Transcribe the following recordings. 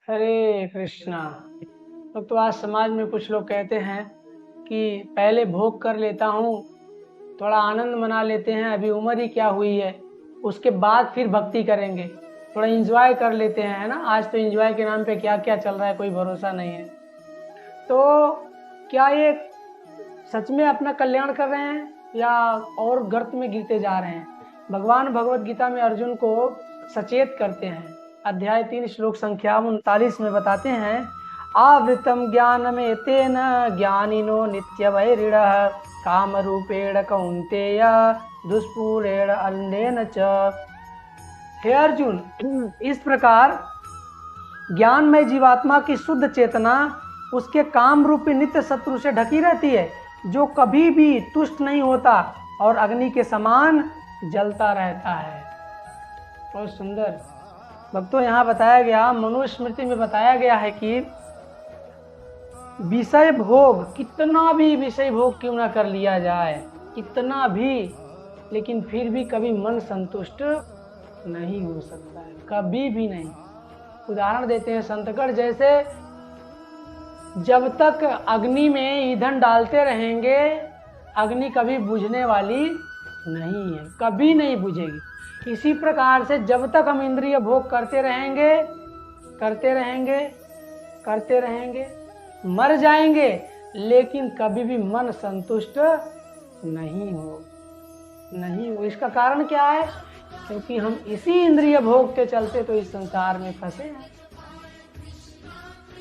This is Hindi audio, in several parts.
हरे कृष्णा। तो आज समाज में कुछ लोग कहते हैं कि पहले भोग कर लेता हूँ, थोड़ा आनंद मना लेते हैं, अभी उम्र ही क्या हुई है, उसके बाद फिर भक्ति करेंगे, थोड़ा एंजॉय कर लेते हैं, है ना। आज तो एंजॉय के नाम पे क्या क्या चल रहा है, कोई भरोसा नहीं है। तो क्या ये सच में अपना कल्याण कर रहे हैं या और गर्त में गिरते जा रहे हैं? भगवान भगवत गीता में अर्जुन को सचेत करते हैं। अध्याय 3 श्लोक संख्या 39 में बताते हैं, आवृतम ज्ञानमे तेन ज्ञानिनो नित्य वैरिणः काम रूपेण कौन्तेय दुष्पूरेण अन्येन च। हे अर्जुन, इस प्रकार ज्ञानमय जीवात्मा की शुद्ध चेतना उसके काम रूपी नित्य शत्रु से ढकी रहती है, जो कभी भी तुष्ट नहीं होता और अग्नि के समान जलता रहता है। बहुत सुंदर भक्तों, यहाँ बताया गया, मनुस्मृति में बताया गया है कि विषय भोग, कितना भी विषय भोग क्यों ना कर लिया जाए, कितना भी, लेकिन फिर भी कभी मन संतुष्ट नहीं हो सकता है, कभी भी नहीं। उदाहरण देते हैं संतगढ़ जैसे, जब तक अग्नि में ईंधन डालते रहेंगे अग्नि कभी बुझने वाली नहीं है, कभी नहीं बुझेगी। इसी प्रकार से जब तक हम इंद्रिय भोग करते रहेंगे करते रहेंगे मर जाएंगे, लेकिन कभी भी मन संतुष्ट नहीं हो। इसका कारण क्या है? क्योंकि हम इसी इंद्रिय भोग के चलते तो इस संसार में फंसे हैं।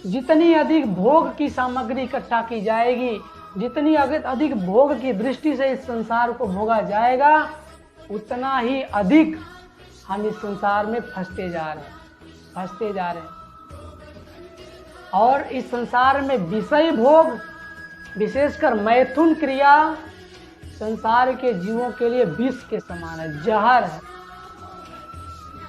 जितनी अधिक भोग की सामग्री इकट्ठा की जाएगी, जितनी अधिक भोग की दृष्टि से इस संसार को भोगा जाएगा, उतना ही अधिक हम इस संसार में फंसते जा रहे हैं। और इस संसार में विषय भोग, विशेषकर मैथुन क्रिया, संसार के जीवों के लिए विष के समान है, जहर है।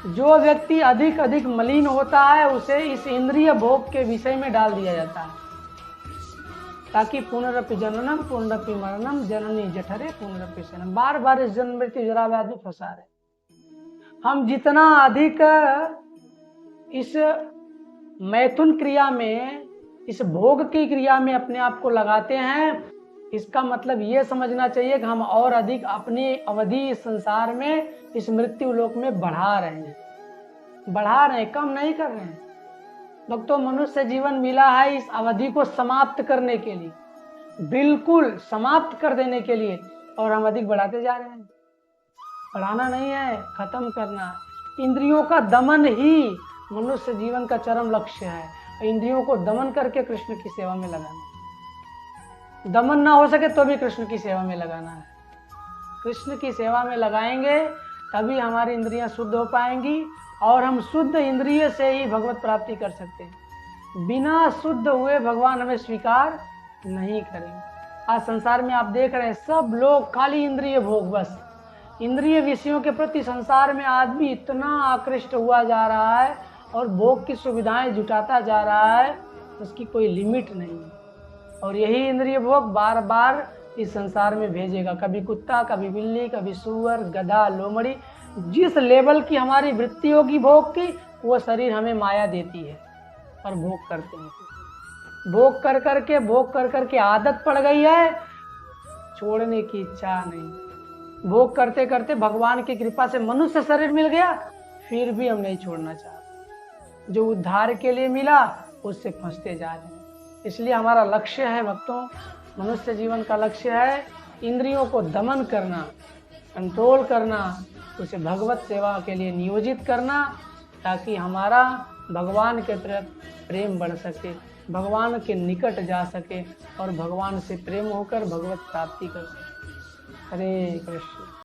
जो व्यक्ति अधिक अधिक मलिन होता है उसे इस इंद्रिय भोग के विषय में डाल दिया जाता है, ताकि पुनरपि जननम पुनरपि मरणम जननी जठरे पुनरपि शयनम, बार बार इस जन्म मृत्यु जरा व्याधि में फंसा रहे। हम जितना अधिक इस मैथुन क्रिया में, इस भोग की क्रिया में अपने आप को लगाते हैं, इसका मतलब ये समझना चाहिए कि हम और अधिक अपनी अवधि इस संसार में, इस मृत्यु लोक में बढ़ा रहे हैं, कम नहीं कर रहे हैं। भक्तों, मनुष्य जीवन मिला है इस अवधि को समाप्त करने के लिए, बिल्कुल समाप्त कर देने के लिए, और हम अधिक बढ़ाते जा रहे हैं। बढ़ाना नहीं है, खत्म करना। इंद्रियों का दमन ही मनुष्य जीवन का चरम लक्ष्य है। इंद्रियों को दमन करके कृष्ण की सेवा में लगाना। दमन ना हो सके तो भी कृष्ण की सेवा में लगाना है। कृष्ण की सेवा में लगाएंगे तभी हमारी इंद्रियां शुद्ध हो पाएंगी, और हम शुद्ध इंद्रिय से ही भगवत प्राप्ति कर सकते हैं। बिना शुद्ध हुए भगवान हमें स्वीकार नहीं करेंगे। आज संसार में आप देख रहे हैं, सब लोग खाली इंद्रिय भोग, बस इंद्रिय विषयों के प्रति संसार में आदमी इतना आकृष्ट हुआ जा रहा है और भोग की सुविधाएं जुटाता जा रहा है, उसकी कोई लिमिट नहीं है। और यही इंद्रिय भोग बार बार इस संसार में भेजेगा, कभी कुत्ता, कभी बिल्ली, कभी सूअर, गधा, लोमड़ी। जिस लेवल की हमारी वृत्ति होगी भोग की, वो शरीर हमें माया देती है और भोग करते हैं। भोग कर करके आदत पड़ गई है, छोड़ने की इच्छा नहीं। भोग करते करते भगवान की कृपा से मनुष्य शरीर मिल गया, फिर भी हम नहीं छोड़ना चाहते। जो उद्धार के लिए मिला उससे फंसते जा रहे हैं। इसलिए हमारा लक्ष्य है भक्तों, मनुष्य जीवन का लक्ष्य है इंद्रियों को दमन करना, कंट्रोल करना, उसे भगवत सेवा के लिए नियोजित करना, ताकि हमारा भगवान के प्रति प्रेम बढ़ सके, भगवान के निकट जा सके और भगवान से प्रेम होकर भगवत प्राप्ति कर सके। हरे कृष्ण।